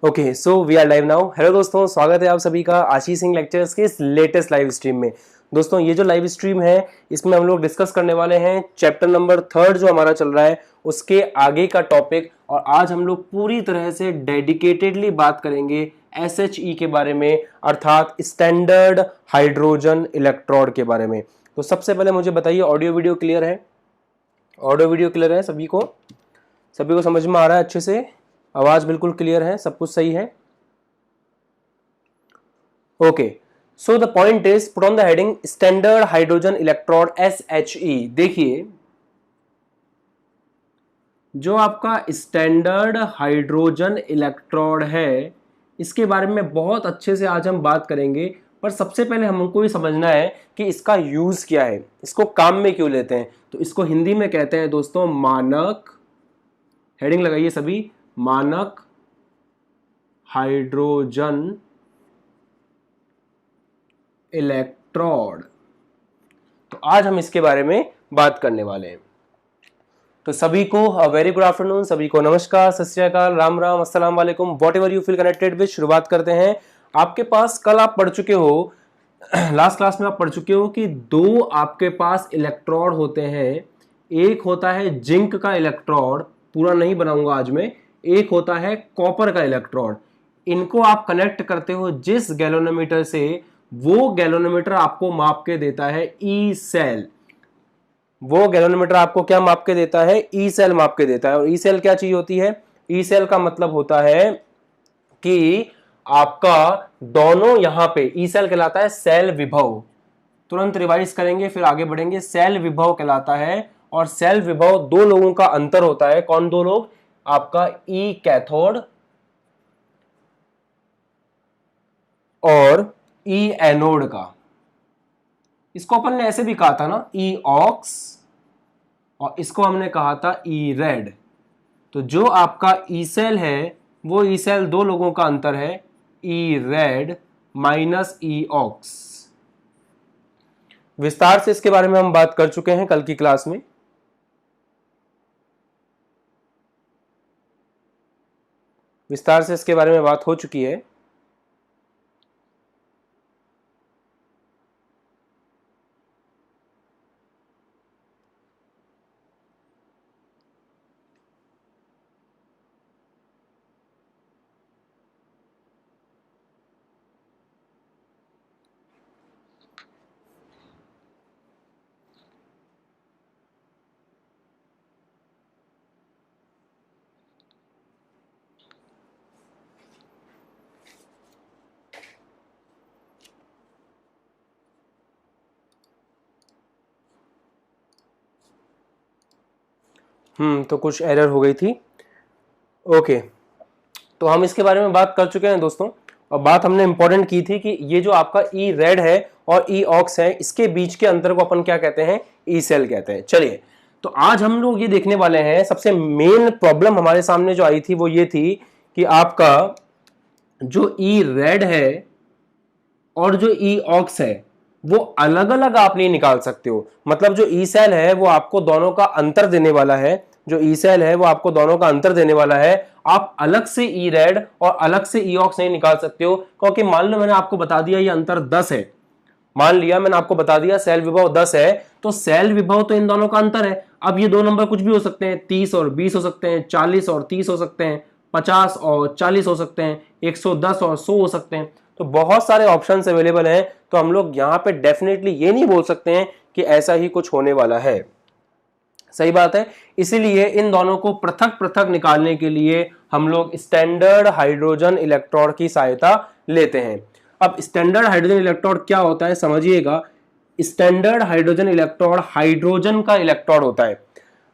Okay, so we are live now. Hello दोस्तों, स्वागत है आप सभी का आशीष सिंह लेक्चर्स के इस लेटेस्ट लाइव स्ट्रीम में। दोस्तों, ये जो लाइव स्ट्रीम है इसमें हम लोग डिस्कस करने वाले हैं चैप्टर नंबर 3 जो हमारा चल रहा है उसके आगे का टॉपिक। और आज हम लोग पूरी तरह से डेडिकेटेडली बात करेंगे SHE के बारे में, अर्थात स्टैंडर्ड हाइड्रोजन इलेक्ट्रोड के बारे में। तो सबसे पहले मुझे बताइए, ऑडियो वीडियो क्लियर है? ऑडियो वीडियो क्लियर है सभी को? सभी को समझ में आ रहा है अच्छे से? आवाज बिल्कुल क्लियर है? सब कुछ सही है? Okay, so the point is put on the heading standard hydrogen electrode SHE। देखिए, जो आपका स्टैंडर्ड हाइड्रोजन इलेक्ट्रोड है इसके बारे में बहुत अच्छे से आज हम बात करेंगे। पर सबसे पहले हमको ये समझना है कि इसका यूज क्या है, इसको काम में क्यों लेते हैं। तो इसको हिंदी में कहते हैं दोस्तों मानक, हेडिंग लगाइए सभी, मानक हाइड्रोजन इलेक्ट्रोड। तो आज हम इसके बारे में बात करने वाले हैं। तो सभी को वेरी गुड आफ्टरनून, सभी को नमस्कार, सत श्री अकाल, राम राम, अस्सलाम वालेकुम, what ever you feel connected with. शुरुआत करते हैं। आपके पास कल आप पढ़ चुके हो, लास्ट क्लास में आप पढ़ चुके हो कि दो आपके पास इलेक्ट्रोड होते हैं। एक होता है जिंक का इलेक्ट्रोड, पूरा नहीं बनाऊंगा आज मैं। एक होता है कॉपर का इलेक्ट्रोड। इनको आप कनेक्ट करते हो जिस गैल्वेनोमीटर से, वो गैल्वेनोमीटर आपको माप के देता है ई सेल। वो गैल्वेनोमीटर आपको क्या माप के देता है? ई सेल माप के देता है। और ई सेल क्या चीज होती है? ई सेल का मतलब होता है कि आपका दोनों यहां पे, ई सेल कहलाता है सेल विभव। तुरंत रिवाइज करेंगे फिर आगे बढ़ेंगे। सेल विभव कहलाता है, और सेल विभव दो लोगों का अंतर होता है। कौन दो लोग? आपका ई कैथोड और ई एनोड का। इसको अपन ने ऐसे भी कहा था ना, ई ऑक्स, और इसको हमने कहा था ई रेड। तो जो आपका ई सेल है वो ई सेल दो लोगों का अंतर है, ई रेड माइनस ई ऑक्स। विस्तार से इसके बारे में हम बात कर चुके हैं कल की क्लास में। विस्तार से इसके बारे में बात हो चुकी है। तो कुछ एरर हो गई थी। ओके, तो हम इसके बारे में बात कर चुके हैं दोस्तों। और बात हमने इंपॉर्टेंट की थी कि ये जो आपका ई रेड है और ई ऑक्स है, इसके बीच के अंतर को अपन क्या कहते हैं? ई सेल कहते हैं। चलिए, तो आज हम लोग ये देखने वाले हैं, सबसे मेन प्रॉब्लम हमारे सामने जो आई थी वो ये थी कि आपका जो ई रेड है और जो ई ऑक्स है वो अलग अलग आप नहीं निकाल सकते हो। मतलब जो ई सेल है वो आपको दोनों का अंतर देने वाला है, जो ई सेल है वो आपको दोनों का अंतर देने वाला है। आप अलग से ई रेड और अलग से ई ऑक्स नहीं निकाल सकते हो, क्योंकि मान लो मैंने आपको बता दिया ये अंतर 10 है। मान लिया मैंने आपको बता दिया सेल विभव 10 है, तो सेल विभव तो इन दोनों का अंतर है। अब ये दो नंबर कुछ भी हो सकते हैं, 30 और 20 हो सकते हैं, 40 और 30 हो सकते हैं, 50 और 40 हो सकते हैं, 110 और 100 हो सकते हैं। तो बहुत सारे ऑप्शंस अवेलेबल हैं। तो हम लोग यहां पे डेफिनेटली ये नहीं बोल सकते हैं कि ऐसा ही कुछ होने वाला है। सही बात है। इसीलिए इन दोनों को पृथक पृथक निकालने के लिए हम लोग स्टैंडर्ड हाइड्रोजन इलेक्ट्रोड की सहायता लेते हैं। अब स्टैंडर्ड हाइड्रोजन इलेक्ट्रोड क्या होता है समझिएगा। स्टैंडर्ड हाइड्रोजन इलेक्ट्रोड हाइड्रोजन का इलेक्ट्रोड होता है।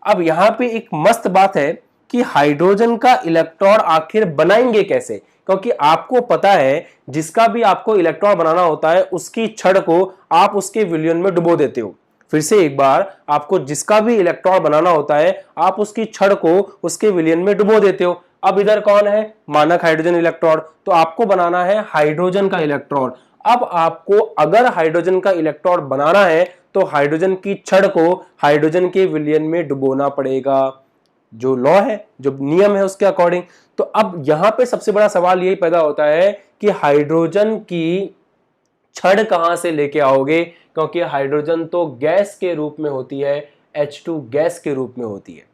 अब यहां पे एक मस्त बात है कि हाइड्रोजन का इलेक्ट्रोड आखिर बनाएंगे कैसे, क्योंकि आपको पता है जिसका भी आपको इलेक्ट्रॉन बनाना होता है उसकी छड़ को आप उसके विलयन में डुबो देते हो। फिर से एक बार, आपको जिसका भी इलेक्ट्रॉन बनाना होता है आप उसकी छड़ को उसके विलयन में डुबो देते हो। अब इधर कौन है? मानक हाइड्रोजन इलेक्ट्रोड। तो आपको बनाना है हाइड्रोजन का इलेक्ट्रॉन। अब आपको अगर हाइड्रोजन का इलेक्ट्रॉन बनाना है तो हाइड्रोजन की छड़ को हाइड्रोजन के विलयन में डुबोना पड़ेगा। जो लॉ है, जो नियम है उसके अकॉर्डिंग। तो अब यहां पे सबसे बड़ा सवाल यही पैदा होता है कि हाइड्रोजन की छड़ कहां से लेके आओगे, क्योंकि हाइड्रोजन तो गैस के रूप में होती है, H2 गैस के रूप में होती है।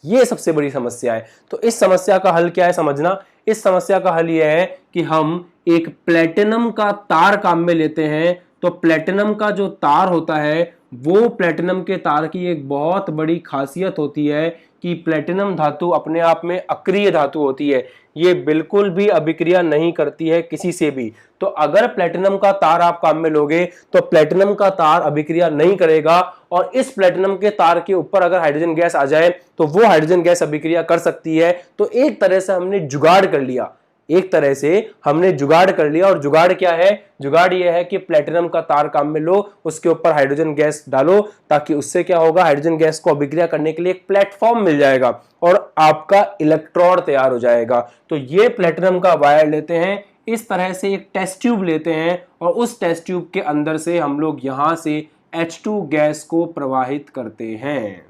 ये सबसे बड़ी समस्या है। तो इस समस्या का हल क्या है समझना। इस समस्या का हल यह है कि हम एक प्लेटिनम का तार काम में लेते हैं। तो प्लेटिनम का जो तार होता है, वो प्लेटिनम के तार की एक बहुत बड़ी खासियत होती है कि प्लेटिनम धातु अपने आप में अक्रिय धातु होती है। ये बिल्कुल भी अभिक्रिया नहीं करती है किसी से भी। तो अगर प्लेटिनम का तार आप काम में लोगे तो प्लेटिनम का तार अभिक्रिया नहीं करेगा, और इस प्लेटिनम के तार के ऊपर अगर हाइड्रोजन गैस आ जाए तो वो हाइड्रोजन गैस अभिक्रिया कर सकती है। तो एक तरह से हमने जुगाड़ कर लिया, एक तरह से हमने जुगाड़ कर लिया। और जुगाड़ क्या है? जुगाड़ यह है कि प्लेटिनम का तार काम में लो, उसके ऊपर हाइड्रोजन गैस डालो, ताकि उससे क्या होगा, हाइड्रोजन गैस को अभिक्रिया करने के लिए एक प्लेटफॉर्म मिल जाएगा और आपका इलेक्ट्रोड तैयार हो जाएगा। तो ये प्लेटिनम का वायर लेते हैं, इस तरह से एक टेस्ट ट्यूब लेते हैं, और उस टेस्ट ट्यूब के अंदर से हम लोग यहां से H2 गैस को प्रवाहित करते हैं।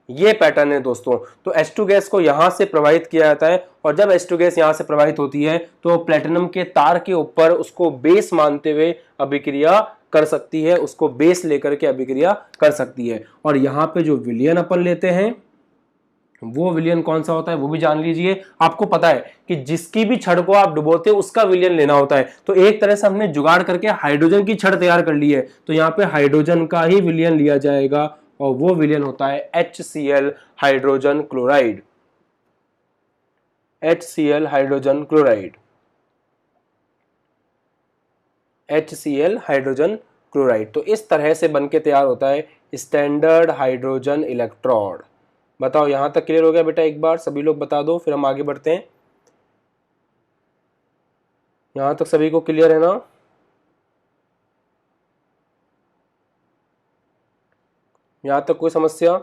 ये पैटर्न है दोस्तों। तो H2 गैस को यहां से प्रवाहित किया जाता है, और जब H2 गैस यहां से प्रवाहित होती है तो प्लेटिनम के तार के ऊपर उसको बेस मानते हुए अभिक्रिया कर सकती है, उसको बेस लेकर के अभिक्रिया कर सकती है। और यहां पे जो विलयन अपन लेते हैं, वो विलयन कौन सा होता है वो भी जान लीजिए। आपको पता है कि जिसकी भी छड़ को आप डुबोते हो उसका विलयन लेना होता है। तो एक तरह से हमने जुगाड़ करके हाइड्रोजन की छड़ तैयार कर ली है, तो यहाँ पे हाइड्रोजन का ही विलयन लिया जाएगा, और वो विलयन होता है HCl hydrogen chloride. HCl hydrogen chloride, HCl hydrogen chloride. तो इस तरह से बन के तैयार होता है स्टैंडर्ड हाइड्रोजन इलेक्ट्रोड। बताओ यहां तक क्लियर हो गया बेटा? एक बार सभी लोग बता दो, फिर हम आगे बढ़ते हैं। यहां तक सभी को क्लियर है ना? यहां तक कोई समस्या?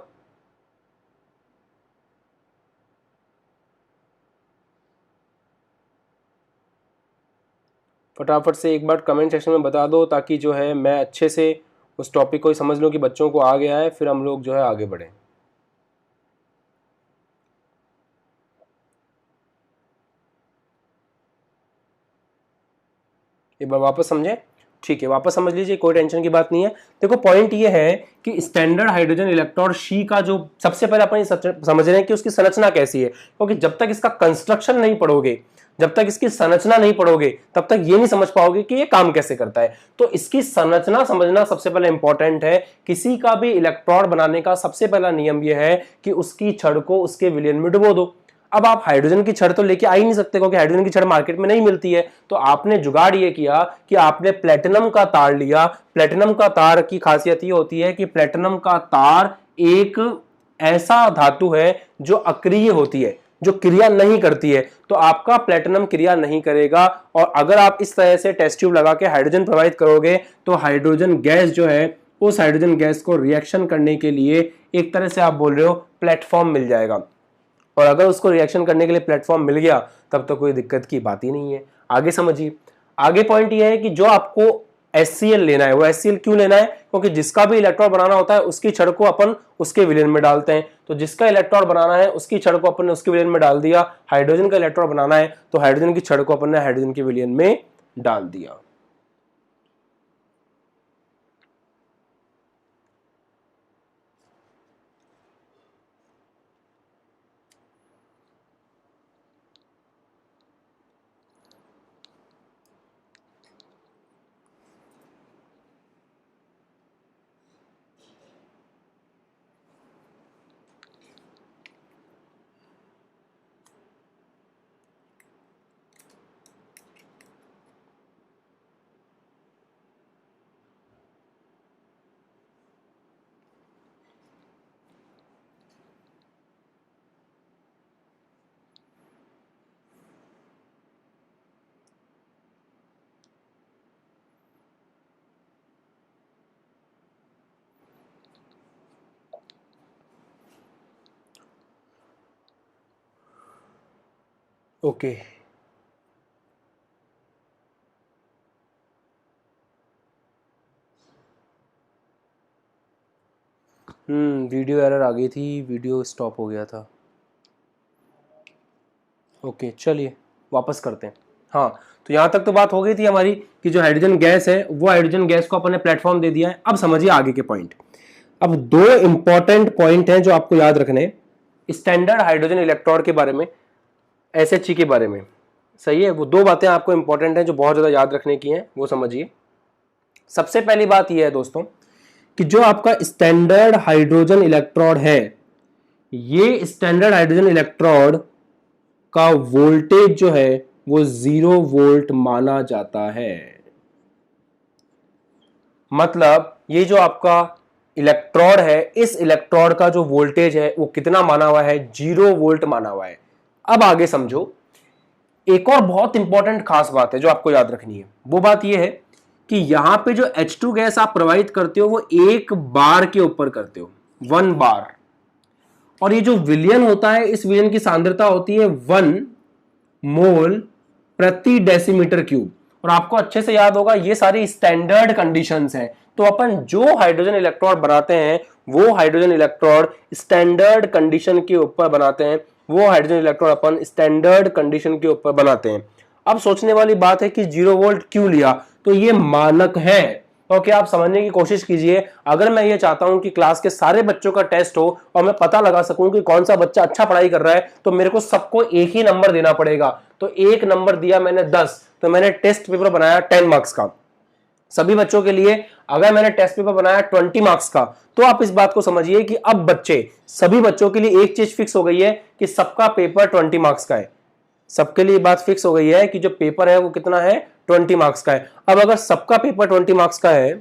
फटाफट से एक बार कमेंट सेक्शन में बता दो, ताकि जो है मैं अच्छे से उस टॉपिक को समझ लूं कि बच्चों को आ गया है, फिर हम लोग जो है आगे बढ़ें। एक बार वापस समझे? ठीक है, वापस समझ लीजिए, कोई टेंशन की बात नहीं है। देखो पॉइंट ये है कि स्टैंडर्ड हाइड्रोजन इलेक्ट्रोड शी का जो सबसे पहले अपन समझ रहे हैं कि उसकी संरचना कैसी है, क्योंकि जब तक इसका कंस्ट्रक्शन नहीं पढ़ोगे, जब तक इसकी संरचना नहीं पढ़ोगे, तब तक ये नहीं समझ पाओगे कि ये काम कैसे करता है। तो इसकी संरचना समझना सबसे पहले इंपॉर्टेंट है। किसी का भी इलेक्ट्रोड बनाने का सबसे पहला नियम यह है कि उसकी छड़ को उसके विलयन में डुबो दो। अब आप हाइड्रोजन की छड़ तो लेके आ ही नहीं सकते, क्योंकि हाइड्रोजन की छड़ मार्केट में नहीं मिलती है। तो आपने जुगाड़ ये किया कि आपने प्लेटिनम का तार लिया। प्लेटिनम का तार की खासियत ये होती है कि प्लेटिनम का तार एक ऐसा धातु है जो अक्रिय होती है, जो क्रिया नहीं करती है। तो आपका प्लेटिनम क्रिया नहीं करेगा, और अगर आप इस तरह से टेस्ट ट्यूब लगा के हाइड्रोजन प्रवाहित करोगे तो हाइड्रोजन गैस जो है, उस हाइड्रोजन गैस को रिएक्शन करने के लिए एक तरह से आप बोल रहे हो प्लेटफॉर्म मिल जाएगा। और अगर उसको रिएक्शन करने के लिए प्लेटफॉर्म मिल गया तब तो कोई दिक्कत की बात ही नहीं है। आगे समझिए। आगे पॉइंट ये है कि जो आपको HCl लेना है, वो HCl क्यों लेना है? क्योंकि जिसका भी इलेक्ट्रॉन बनाना होता है उसकी छड़ को अपन उसके विलयन में डालते हैं। तो जिसका इलेक्ट्रॉन बनाना है उसकी छड़ को अपन ने उसके विलयन में डाल दिया। हाइड्रोजन का इलेक्ट्रॉन बनाना है तो हाइड्रोजन की छड़ को अपन ने हाइड्रोजन के विलयन में डाल दिया। ओके, वीडियो एरर आ गई थी, वीडियो स्टॉप हो गया था। ओके चलिए वापस करते हैं। हाँ, तो यहाँ तक तो बात हो गई थी हमारी कि जो हाइड्रोजन गैस है वो हाइड्रोजन गैस को अपन ने प्लेटफॉर्म दे दिया है। अब समझिए आगे के पॉइंट। अब दो इंपॉर्टेंट पॉइंट हैं जो आपको याद रखने हैं स्टैंडर्ड हाइड्रोजन इलेक्ट्रोड के बारे में, एसएचई के बारे में। सही है, वो दो बातें आपको इंपॉर्टेंट हैं जो बहुत ज़्यादा याद रखने की हैं, वो समझिए। सबसे पहली बात यह है दोस्तों कि जो आपका स्टैंडर्ड हाइड्रोजन इलेक्ट्रोड है, ये स्टैंडर्ड हाइड्रोजन इलेक्ट्रोड का वोल्टेज जो है वो 0 वोल्ट माना जाता है। मतलब ये जो आपका इलेक्ट्रोड है, इस इलेक्ट्रोड का जो वोल्टेज है वो कितना माना हुआ है, 0 वोल्ट माना हुआ है। अब आगे समझो, एक और बहुत इंपॉर्टेंट खास बात है जो आपको याद रखनी है। वो बात यह है कि यहां पे जो H2 गैस आप प्रोवाइड करते हो वो 1 बार के ऊपर करते हो, 1 बार। और ये जो विलयन होता है, इस विलयन की सांद्रता होती है 1 मोल प्रति डेसीमीटर क्यूब। और आपको अच्छे से याद होगा ये सारी स्टैंडर्ड कंडीशंस हैं। तो अपन जो हाइड्रोजन इलेक्ट्रोड बनाते हैं वो हाइड्रोजन इलेक्ट्रोड स्टैंडर्ड कंडीशन के ऊपर बनाते हैं, वो हाइड्रोजन इलेक्ट्रोड अपन स्टैंडर्ड कंडीशन के ऊपर बनाते हैं। अब सोचने वाली बात है कि 0 वोल्ट क्यों लिया, तो ये मानक है। ओके, आप समझने की कोशिश कीजिए। अगर मैं ये चाहता हूं कि क्लास के सारे बच्चों का टेस्ट हो और मैं पता लगा सकूं कि कौन सा बच्चा अच्छा पढ़ाई कर रहा है, तो मेरे को सबको एक ही नंबर देना पड़ेगा। तो एक नंबर दिया मैंने 10, तो मैंने टेस्ट पेपर बनाया 10 मार्क्स का। सभी बच्चों के लिए अगर मैंने टेस्ट पेपर बनाया 20 मार्क्स का, तो आप इस बात को समझिए कि अब सभी बच्चों के लिए एक चीज फिक्स हो गई है कि सबका पेपर 20 मार्क्स का है। सबके लिए बात फिक्स हो गई है कि जो पेपर है वो कितना है, 20 मार्क्स का है। अब अगर सबका पेपर 20 मार्क्स का है